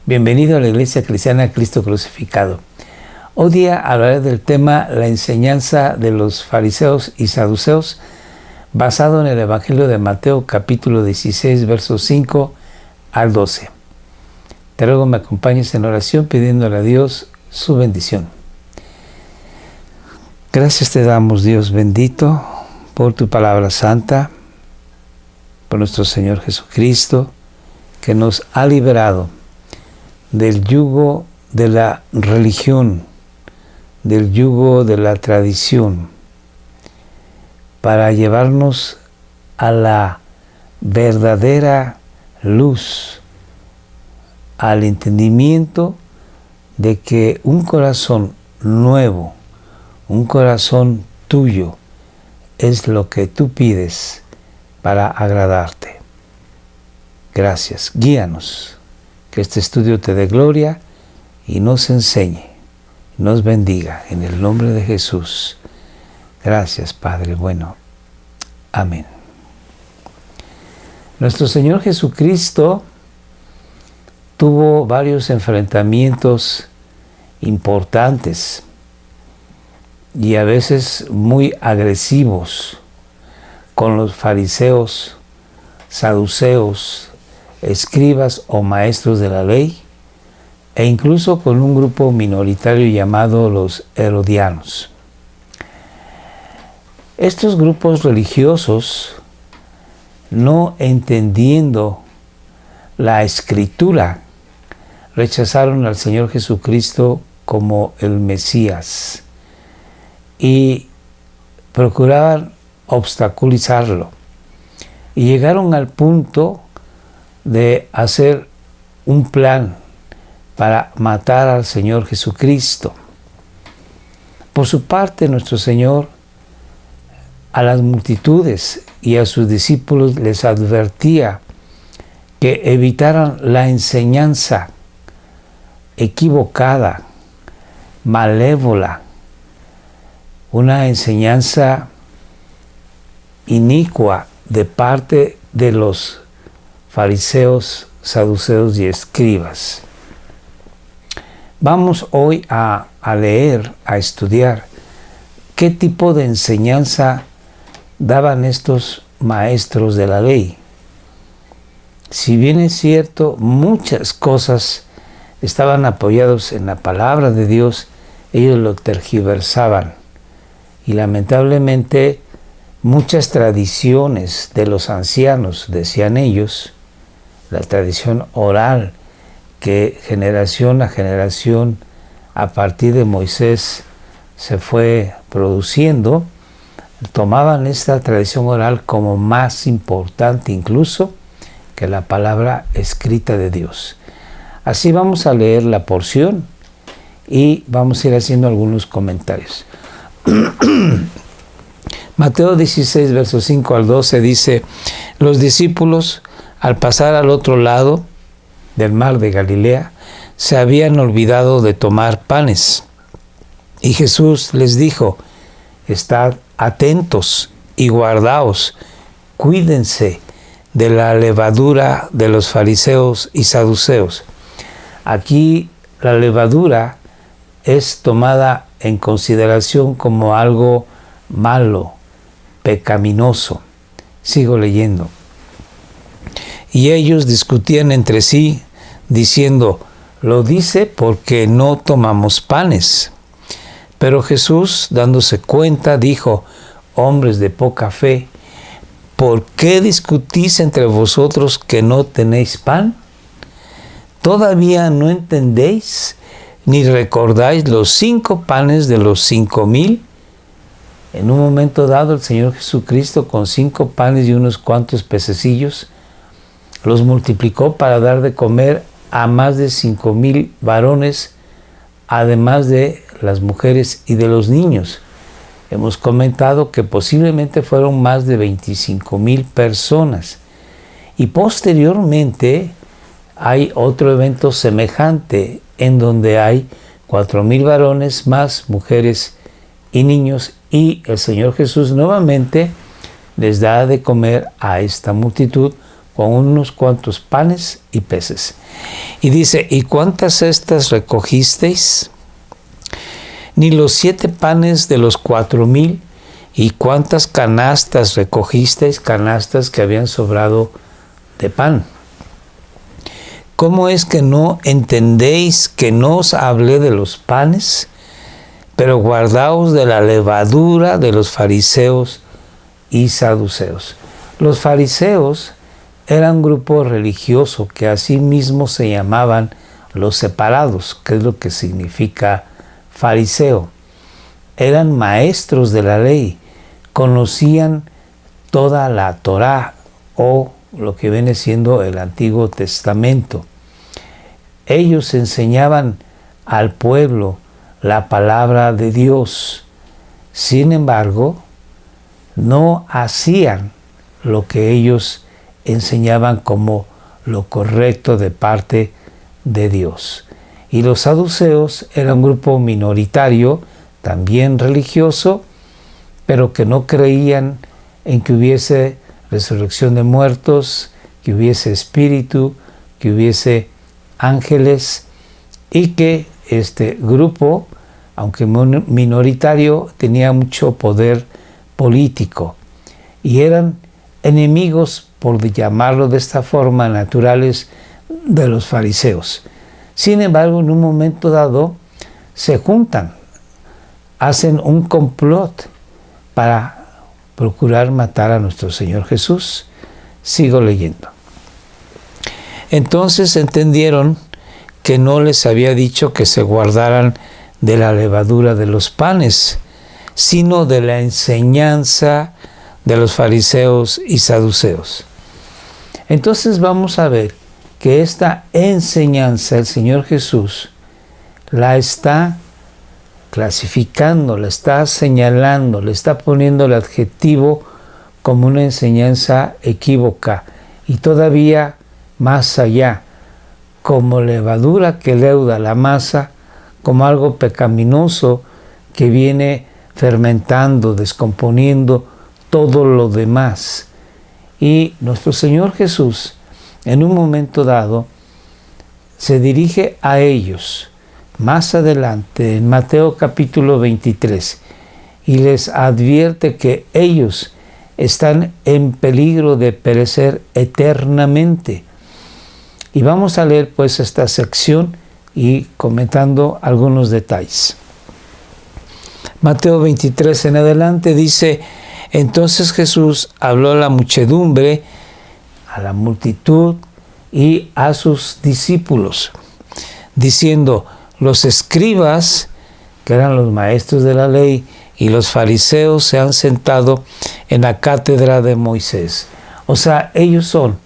Bienvenido a la Iglesia Cristiana Cristo Crucificado. Hoy día hablaré del tema la enseñanza de los fariseos y saduceos, basado en el Evangelio de Mateo capítulo 16, versos 5 al 12. Te ruego me acompañes en oración pidiéndole a Dios su bendición. Gracias te damos, Dios bendito, por tu palabra santa, por nuestro Señor Jesucristo, que nos ha liberado del yugo de la religión, del yugo de la tradición, para llevarnos a la verdadera luz, al entendimiento de que un corazón nuevo, un corazón tuyo, es lo que tú pides para agradarte. Gracias, guíanos, que este estudio te dé gloria y nos enseñe, nos bendiga, en el nombre de Jesús. Gracias, Padre bueno. Amén. Nuestro Señor Jesucristo tuvo varios enfrentamientos importantes y a veces muy agresivos con los fariseos, saduceos, escribas o maestros de la ley, e incluso con un grupo minoritario llamado los herodianos. Estos grupos religiosos, no entendiendo la Escritura, rechazaron al Señor Jesucristo como el Mesías y procuraban obstaculizarlo. Y llegaron al punto de hacer un plan para matar al Señor Jesucristo. Por su parte, nuestro Señor a las multitudes y a sus discípulos les advertía que evitaran la enseñanza equivocada, malévola, una enseñanza inicua de parte de los fariseos, saduceos y escribas. Vamos hoy a leer, a estudiar qué tipo de enseñanza daban estos maestros de la ley. Si bien es cierto, muchas cosas estaban apoyados en la palabra de Dios, ellos lo tergiversaban. Y lamentablemente, muchas tradiciones de los ancianos, decían ellos, la tradición oral, que generación a generación, a partir de Moisés, se fue produciendo, tomaban esta tradición oral como más importante incluso que la palabra escrita de Dios. Así vamos a leer la porción y vamos a ir haciendo algunos comentarios. Mateo 16, versos 5 al 12 dice: los discípulos, al pasar al otro lado del mar de Galilea, se habían olvidado de tomar panes. Y Jesús les dijo: estad atentos y guardaos, cuídense de la levadura de los fariseos y saduceos. Aquí la levadura es tomada en consideración como algo malo, pecaminoso. Sigo leyendo. Y ellos discutían entre sí, diciendo: lo dice porque no tomamos panes. Pero Jesús, dándose cuenta, dijo: hombres de poca fe, ¿por qué discutís entre vosotros que no tenéis pan? ¿Todavía no entendéis ni recordáis los 5 panes de los 5,000? En un momento dado, el Señor Jesucristo, con 5 panes y unos cuantos pececillos, los multiplicó para dar de comer a más de 5,000 varones, además de las mujeres y de los niños. Hemos comentado que posiblemente fueron más de 25,000 personas. Y posteriormente hay otro evento semejante en donde hay 4,000 varones más mujeres y niños, y el Señor Jesús nuevamente les da de comer a esta multitud con unos cuantos panes y peces. Y dice, ¿y cuántas cestas recogisteis? Ni los 7 panes de los 4,000. ¿Y cuántas canastas recogisteis? Canastas que habían sobrado de pan. ¿Cómo es que no entendéis que no os hablé de los panes? Pero guardaos de la levadura de los fariseos y saduceos. Los fariseos eran un grupo religioso que asimismo se llamaban los separados, que es lo que significa fariseo. Eran maestros de la ley, conocían toda la Torá o lo que viene siendo el Antiguo Testamento. Ellos enseñaban al pueblo la palabra de Dios. Sin embargo, no hacían lo que ellos enseñaban como lo correcto de parte de Dios. Y los saduceos eran un grupo minoritario, también religioso, pero que no creían en que hubiese resurrección de muertos, que hubiese espíritu, que hubiese ángeles, y que este grupo, aunque minoritario, tenía mucho poder político y eran enemigos, por llamarlo de esta forma, naturales de los fariseos. Sin embargo, en un momento dado se juntan, hacen un complot para procurar matar a nuestro Señor Jesús. Sigo leyendo. Entonces entendieron que no les había dicho que se guardaran de la levadura de los panes, sino de la enseñanza de los fariseos y saduceos. Entonces vamos a ver que esta enseñanza el Señor Jesús la está clasificando, la está señalando, le está poniendo el adjetivo como una enseñanza equívoca y todavía más allá, como levadura que leuda la masa, como algo pecaminoso que viene fermentando, descomponiendo todo lo demás. Y nuestro Señor Jesús, en un momento dado, se dirige a ellos más adelante en Mateo capítulo 23 y les advierte que ellos están en peligro de perecer eternamente. Y vamos a leer pues esta sección y comentando algunos detalles. Mateo 23 en adelante dice: entonces Jesús habló a la muchedumbre, a la multitud y a sus discípulos, diciendo: los escribas, que eran los maestros de la ley, y los fariseos se han sentado en la cátedra de Moisés. O sea, ellos son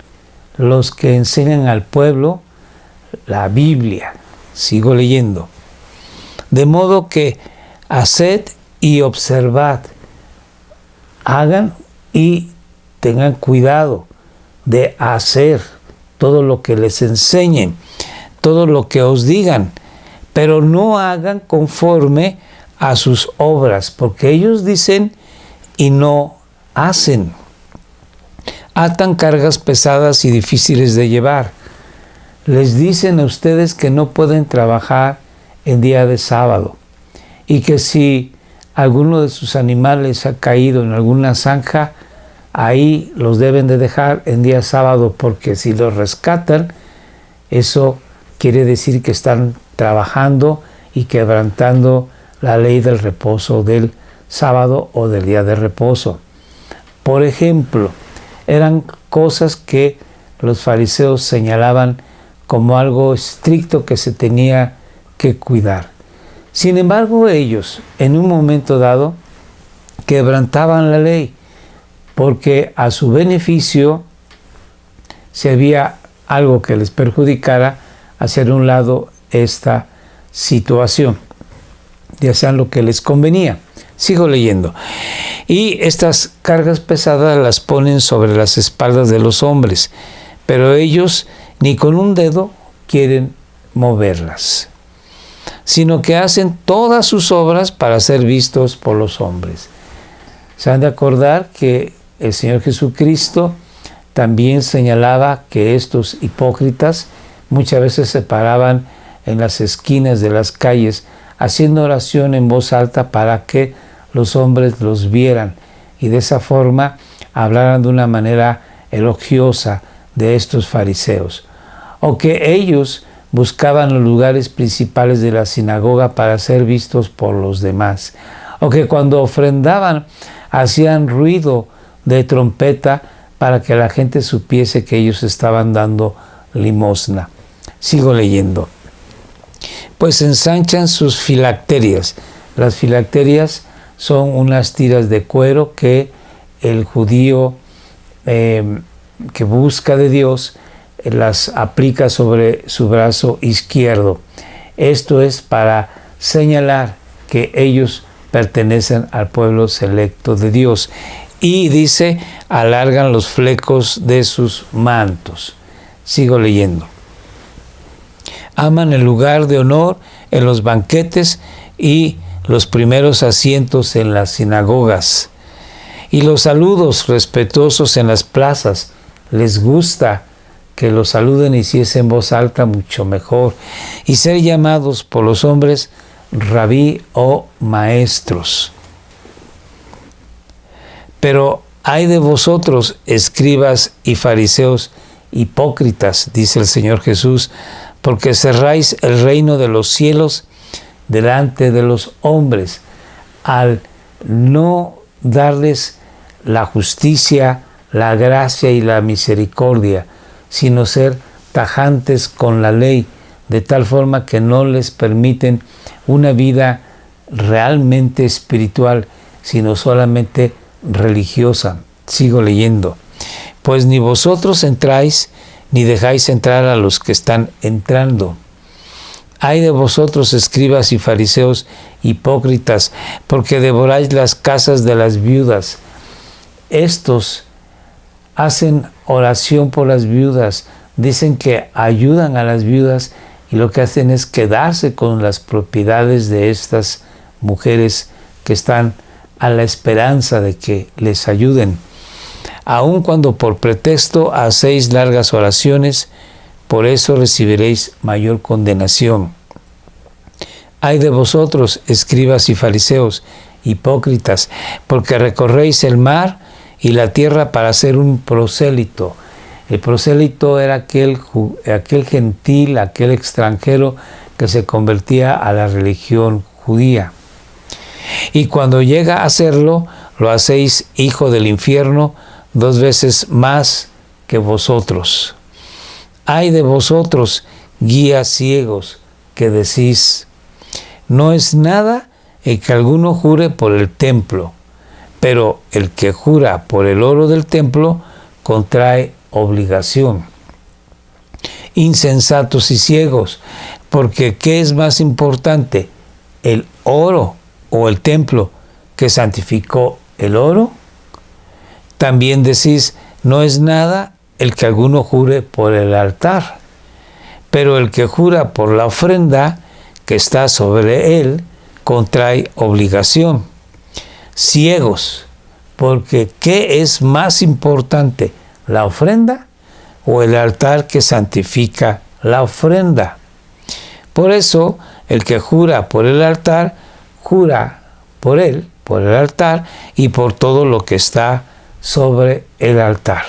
los que enseñan al pueblo la Biblia. Sigo leyendo. De modo que haced y observad, hagan y tengan cuidado de hacer todo lo que les enseñen, todo lo que os digan, pero no hagan conforme a sus obras, porque ellos dicen y no hacen. Atan cargas pesadas y difíciles de llevar. Les dicen a ustedes que no pueden trabajar en día de sábado y que si alguno de sus animales ha caído en alguna zanja, ahí los deben de dejar en día sábado, porque si los rescatan, eso quiere decir que están trabajando y quebrantando la ley del reposo del sábado o del día de reposo. Por ejemplo, eran cosas que los fariseos señalaban como algo estricto que se tenía que cuidar. Sin embargo, ellos, en un momento dado, quebrantaban la ley, porque a su beneficio, si había algo que les perjudicara, hacer a un lado esta situación, ya sea lo que les convenía. Sigo leyendo. Y estas cargas pesadas las ponen sobre las espaldas de los hombres, pero ellos ni con un dedo quieren moverlas, sino que hacen todas sus obras para ser vistos por los hombres. Se han de acordar que el Señor Jesucristo también señalaba que estos hipócritas muchas veces se paraban en las esquinas de las calles haciendo oración en voz alta para que los hombres los vieran y de esa forma hablaran de una manera elogiosa de estos fariseos. O que ellos buscaban los lugares principales de la sinagoga para ser vistos por los demás. O que cuando ofrendaban hacían ruido de trompeta para que la gente supiese que ellos estaban dando limosna. Sigo leyendo. Pues ensanchan sus filacterias. Las filacterias son unas tiras de cuero que el judío que busca de Dios las aplica sobre su brazo izquierdo. Esto es para señalar que ellos pertenecen al pueblo selecto de Dios. Y dice, alargan los flecos de sus mantos. Sigo leyendo. Aman el lugar de honor en los banquetes y los primeros asientos en las sinagogas. Y los saludos respetuosos en las plazas. Les gusta que los saluden y si es en voz alta, mucho mejor. Y ser llamados por los hombres rabí o maestros. Pero ay de vosotros, escribas y fariseos hipócritas, dice el Señor Jesús, porque cerráis el reino de los cielos delante de los hombres, al no darles la justicia, la gracia y la misericordia, sino ser tajantes con la ley, de tal forma que no les permiten una vida realmente espiritual, sino solamente religiosa. Sigo leyendo. Pues ni vosotros entráis, ni dejáis entrar a los que están entrando. Ay de vosotros, escribas y fariseos hipócritas, porque devoráis las casas de las viudas. Estos hacen oración por las viudas, dicen que ayudan a las viudas y lo que hacen es quedarse con las propiedades de estas mujeres que están a la esperanza de que les ayuden. Aun cuando por pretexto hacéis largas oraciones, por eso recibiréis mayor condenación. Ay de vosotros, escribas y fariseos, hipócritas, porque recorréis el mar y la tierra para ser un prosélito. El prosélito era aquel gentil, aquel extranjero que se convertía a la religión judía. Y cuando llega a hacerlo, lo hacéis hijo del infierno 2 veces más que vosotros. Ay de vosotros, guías ciegos, que decís, no es nada el que alguno jure por el templo, pero el que jura por el oro del templo contrae obligación. Insensatos y ciegos, porque ¿qué es más importante, el oro o el templo que santificó el oro? También decís, no es nada el que alguno jure por el altar, pero el que jura por la ofrenda que está sobre él contrae obligación. Ciegos, porque ¿qué es más importante, la ofrenda o el altar que santifica la ofrenda? Por eso, el que jura por el altar, jura por él, por el altar y por todo lo que está sobre el altar.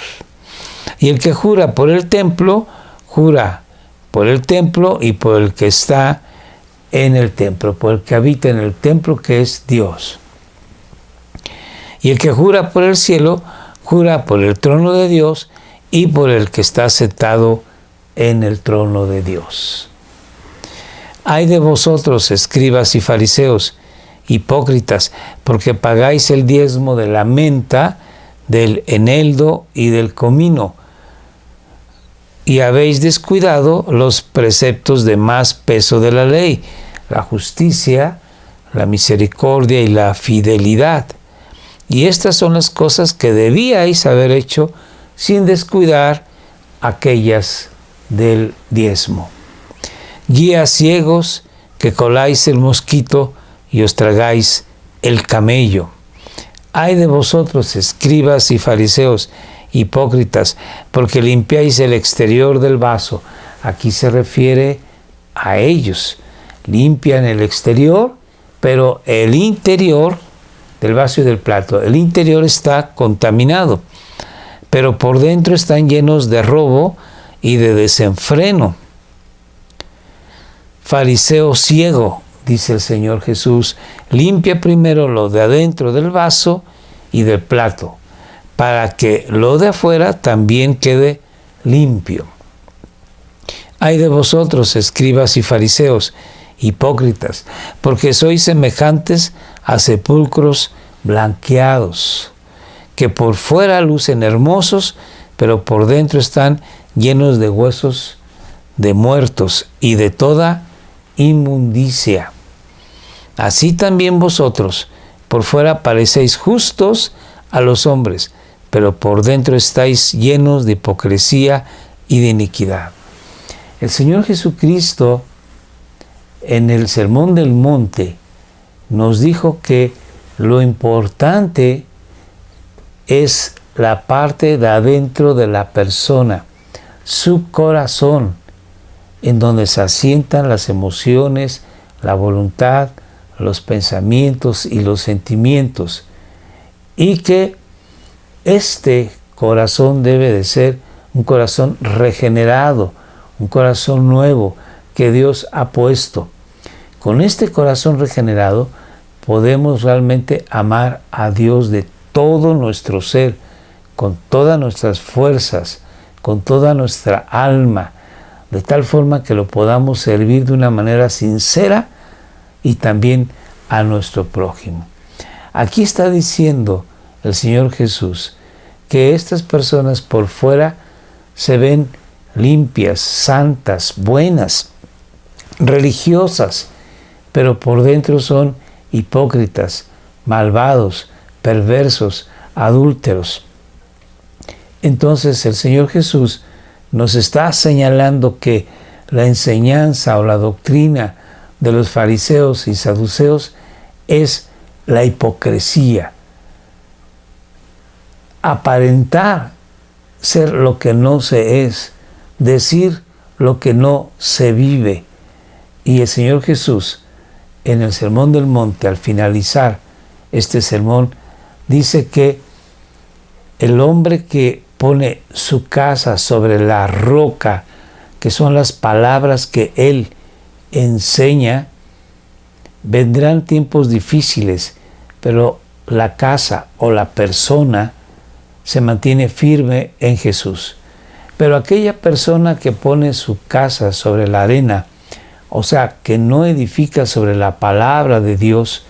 Y el que jura por el templo, jura por el templo y por el que está en el templo, por el que habita en el templo, que es Dios. Y el que jura por el cielo, jura por el trono de Dios y por el que está sentado en el trono de Dios. Ay de vosotros, escribas y fariseos, hipócritas, porque pagáis el diezmo de la menta, del eneldo y del comino, y habéis descuidado los preceptos de más peso de la ley, la justicia, la misericordia y la fidelidad. Y estas son las cosas que debíais haber hecho sin descuidar aquellas del diezmo. Guías ciegos, que coláis el mosquito y os tragáis el camello. Ay de vosotros, escribas y fariseos, hipócritas, porque limpiáis el exterior del vaso, Aquí se refiere a ellos. Limpian el exterior, pero el interior del vaso y del plato, el interior está contaminado, pero por dentro están llenos de robo y de desenfreno. Fariseo ciego, dice el Señor Jesús, limpia primero lo de adentro del vaso y del plato, para que lo de afuera también quede limpio. Ay de vosotros, escribas y fariseos, hipócritas, porque sois semejantes a sepulcros blanqueados, que por fuera lucen hermosos, pero por dentro están llenos de huesos de muertos y de toda inmundicia. Así también vosotros, por fuera parecéis justos a los hombres, pero por dentro estáis llenos de hipocresía y de iniquidad. El Señor Jesucristo, en el Sermón del Monte, nos dijo que lo importante es la parte de adentro de la persona, su corazón, en donde se asientan las emociones, la voluntad, los pensamientos y los sentimientos, y que este corazón debe de ser un corazón regenerado, un corazón nuevo que Dios ha puesto. Con este corazón regenerado podemos realmente amar a Dios de todo nuestro ser, con todas nuestras fuerzas, con toda nuestra alma, de tal forma que lo podamos servir de una manera sincera y también a nuestro prójimo. Aquí está diciendo el Señor Jesús que estas personas por fuera se ven limpias, santas, buenas, religiosas, pero por dentro son hipócritas, malvados, perversos, adúlteros. Entonces el Señor Jesús nos está señalando que la enseñanza o la doctrina de los fariseos y saduceos es la hipocresía. Aparentar ser lo que no se es, decir lo que no se vive. Y el Señor Jesús, en el Sermón del Monte, al finalizar este sermón, dice que el hombre que pone su casa sobre la roca, que son las palabras que Él enseña, vendrán tiempos difíciles, pero la casa o la persona se mantiene firme en Jesús. Pero aquella persona que pone su casa sobre la arena, o sea, que no edifica sobre la palabra de Dios,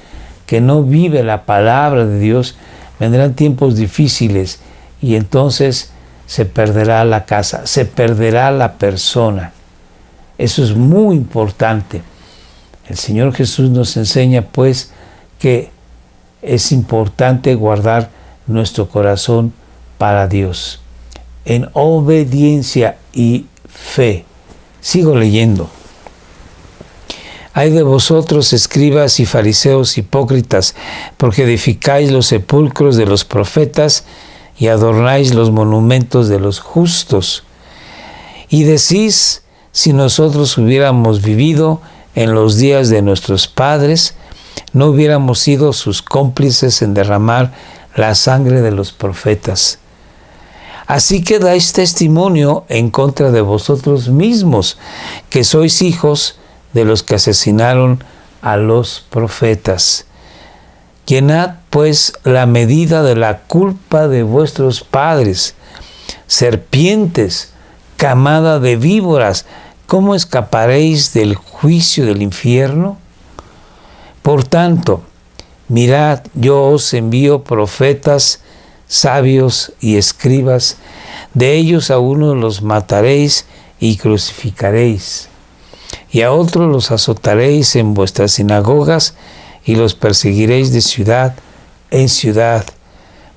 que no vive la palabra de Dios, vendrán tiempos difíciles y entonces se perderá la casa, se perderá la persona. Eso es muy importante. El Señor Jesús nos enseña pues que es importante guardar nuestro corazón para Dios, en obediencia y fe. Sigo leyendo. Ay de vosotros, escribas y fariseos hipócritas, porque edificáis los sepulcros de los profetas y adornáis los monumentos de los justos. Y decís, si nosotros hubiéramos vivido en los días de nuestros padres, no hubiéramos sido sus cómplices en derramar la sangre de los profetas. Así que dais testimonio en contra de vosotros mismos, que sois hijos de los que asesinaron a los profetas. Llenad pues la medida de la culpa de vuestros padres. Serpientes, camada de víboras, ¿cómo escaparéis del juicio del infierno? Por tanto, mirad, yo os envío profetas, sabios y escribas, de ellos a unos los mataréis y crucificaréis, y a otros los azotaréis en vuestras sinagogas y los perseguiréis de ciudad en ciudad,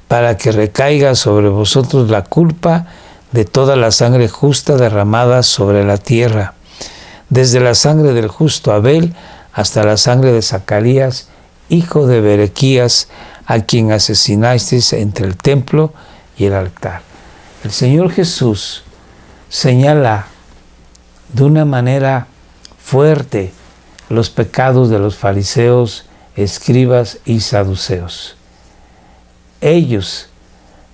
para que recaiga sobre vosotros la culpa de toda la sangre justa derramada sobre la tierra, desde la sangre del justo Abel hasta la sangre de Zacarías, hijo de Berequías, a quien asesinasteis entre el templo y el altar. El Señor Jesús señala de una manera fuerte los pecados de los fariseos, escribas y saduceos. Ellos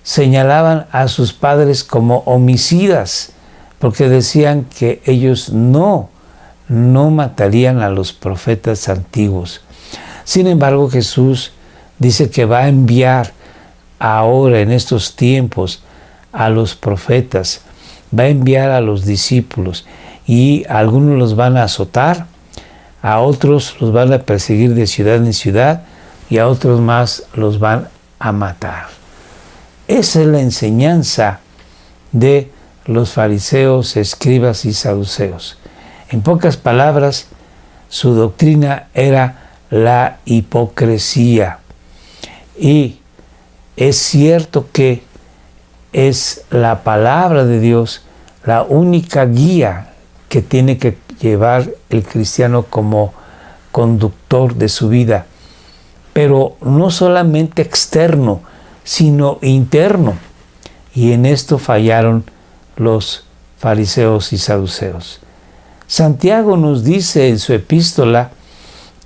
señalaban a sus padres como homicidas, porque decían que ellos no matarían a los profetas antiguos. Sin embargo, Jesús dice que va a enviar ahora, en estos tiempos, a los profetas, va a enviar a los discípulos, y a algunos los van a azotar, a otros los van a perseguir de ciudad en ciudad, y a otros más los van a matar. Esa es la enseñanza de los fariseos, escribas y saduceos. En pocas palabras, su doctrina era la hipocresía. Y es cierto que es la palabra de Dios la única guía que tiene que llevar el cristiano como conductor de su vida, pero no solamente externo, sino interno. Y en esto fallaron los fariseos y saduceos. Santiago nos dice en su epístola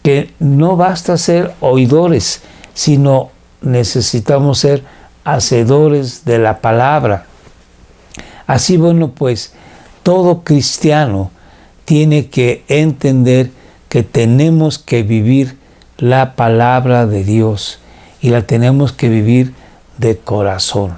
que no basta ser oidores, sino necesitamos ser hacedores de la palabra. Así, bueno, pues todo cristiano tiene que entender que tenemos que vivir la palabra de Dios y la tenemos que vivir de corazón.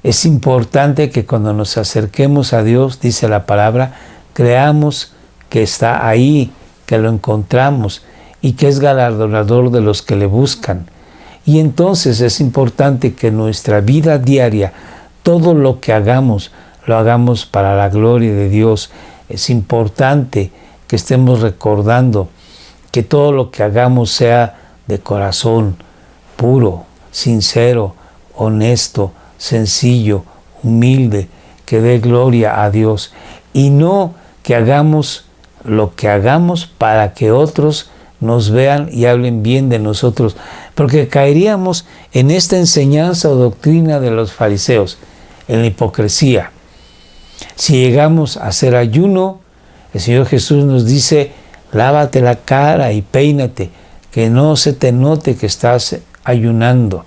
Es importante que cuando nos acerquemos a Dios, dice la palabra, creamos que está ahí, que lo encontramos y que es galardonador de los que le buscan. Y entonces es importante que en nuestra vida diaria, todo lo que hagamos, lo hagamos para la gloria de Dios. Es importante que estemos recordando que todo lo que hagamos sea de corazón, puro, sincero, honesto, sencillo, humilde, que dé gloria a Dios. Y no que hagamos lo que hagamos para que otros nos vean y hablen bien de nosotros, porque caeríamos en esta enseñanza o doctrina de los fariseos, en la hipocresía. Si llegamos a hacer ayuno, el Señor Jesús nos dice, lávate la cara y peínate, que no se te note que estás ayunando.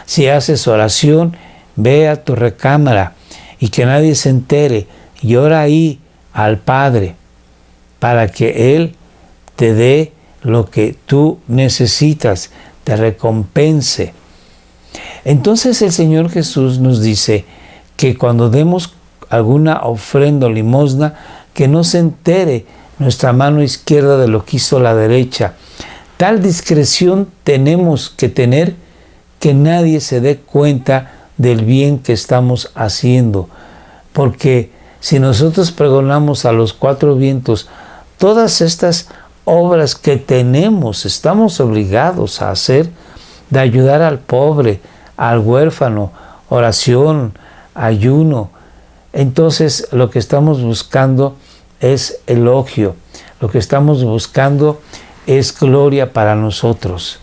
Si haces oración, ve a tu recámara y que nadie se entere y ora ahí al Padre para que Él te dé lo que tú necesitas, te recompense. Entonces el Señor Jesús nos dice que cuando demos alguna ofrenda o limosna, que no se entere nuestra mano izquierda de lo que hizo la derecha. Tal discreción tenemos que tener que nadie se dé cuenta del bien que estamos haciendo. Porque si nosotros pregonamos a los cuatro vientos todas estas obras que tenemos, estamos obligados a hacer, de ayudar al pobre, al huérfano, oración, ayuno. Entonces lo que estamos buscando es elogio, lo que estamos buscando es gloria para nosotros.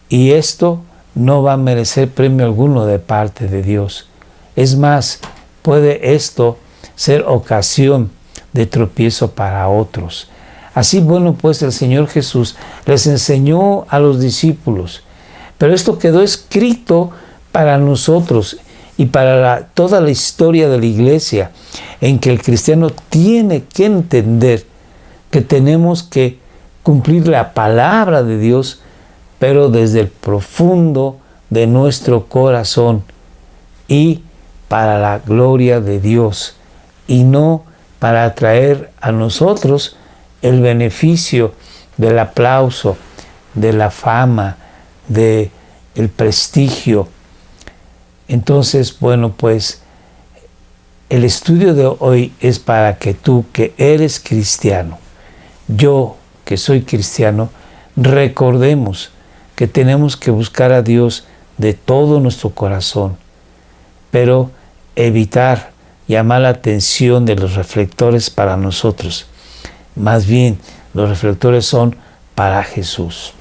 Y esto no va a merecer premio alguno de parte de Dios. Es más, puede esto ser ocasión de tropiezo para otros. Así, bueno, pues el Señor Jesús les enseñó a los discípulos, pero esto quedó escrito para nosotros y para toda la historia de la iglesia, en que el cristiano tiene que entender que tenemos que cumplir la palabra de Dios, pero desde el profundo de nuestro corazón y para la gloria de Dios, y no para atraer a nosotros el beneficio del aplauso, de la fama, del prestigio. Entonces, bueno, pues el estudio de hoy es para que tú, que eres cristiano, yo, que soy cristiano, recordemos que tenemos que buscar a Dios de todo nuestro corazón, pero evitar llamar la atención de los reflectores para nosotros. Más bien, los reflectores son para Jesús.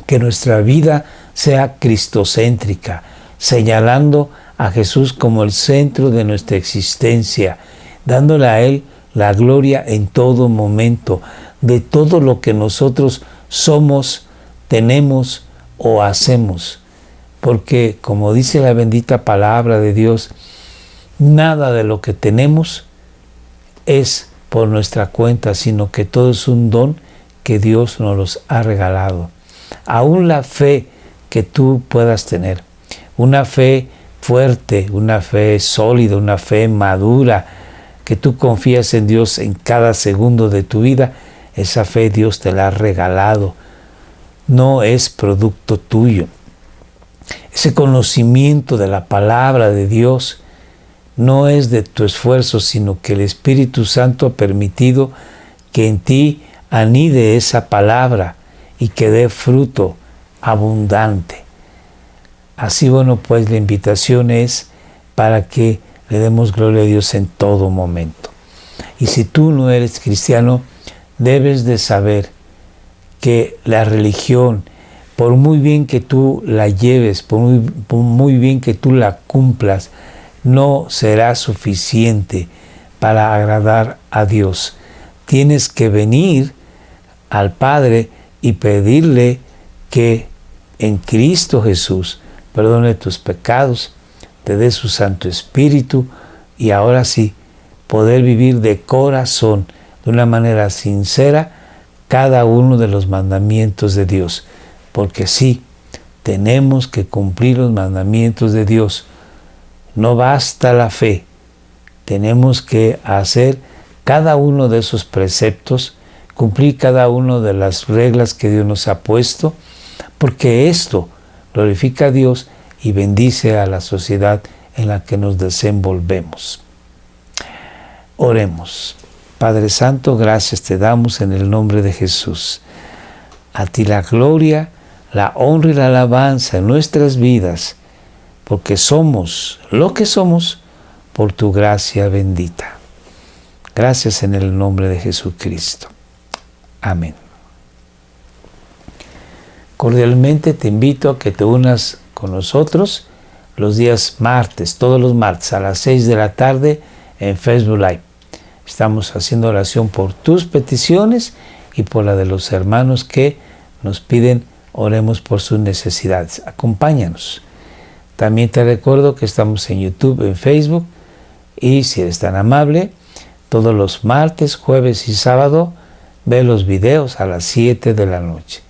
Que nuestra vida sea cristocéntrica, señalando a Jesús como el centro de nuestra existencia, dándole a Él la gloria en todo momento, de todo lo que nosotros somos, tenemos o hacemos. Porque, como dice la bendita palabra de Dios, nada de lo que tenemos es por nuestra cuenta, sino que todo es un don que Dios nos los ha regalado. Aún la fe que tú puedas tener, una fe fuerte, una fe sólida, una fe madura, que tú confías en Dios en cada segundo de tu vida, esa fe Dios te la ha regalado, no es producto tuyo. Ese conocimiento de la palabra de Dios no es de tu esfuerzo, sino que el Espíritu Santo ha permitido que en ti anide esa palabra y que dé fruto abundante. Así, bueno, pues la invitación es para que le demos gloria a Dios en todo momento. Y si tú no eres cristiano, debes de saber que la religión, por muy bien que tú la lleves, por muy bien que tú la cumplas, no será suficiente para agradar a Dios. Tienes que venir al Padre y pedirle que en Cristo Jesús perdone tus pecados, te dé su Santo Espíritu y ahora sí, poder vivir de corazón, de una manera sincera, cada uno de los mandamientos de Dios. Porque sí, tenemos que cumplir los mandamientos de Dios. No basta la fe, tenemos que hacer cada uno de esos preceptos, cumplir cada una de las reglas que Dios nos ha puesto, porque esto glorifica a Dios y bendice a la sociedad en la que nos desenvolvemos. Oremos. Padre Santo, gracias te damos en el nombre de Jesús. A ti la gloria, la honra y la alabanza en nuestras vidas, porque somos lo que somos por tu gracia bendita. Gracias en el nombre de Jesucristo. Amén. Cordialmente te invito a que te unas con nosotros los días martes, todos los martes a las 6 de la tarde en Facebook Live. Estamos haciendo oración por tus peticiones y por la de los hermanos que nos piden oremos por sus necesidades. Acompáñanos. También te recuerdo que estamos en YouTube, en Facebook, y si eres tan amable, todos los martes, jueves y sábado, ve los videos a las 7 de la noche.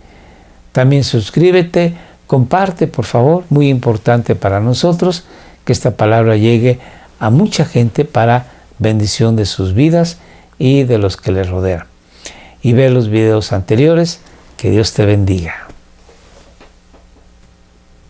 También suscríbete, comparte, por favor, muy importante para nosotros que esta palabra llegue a mucha gente para bendición de sus vidas y de los que les rodean. Y ve los videos anteriores. Que Dios te bendiga.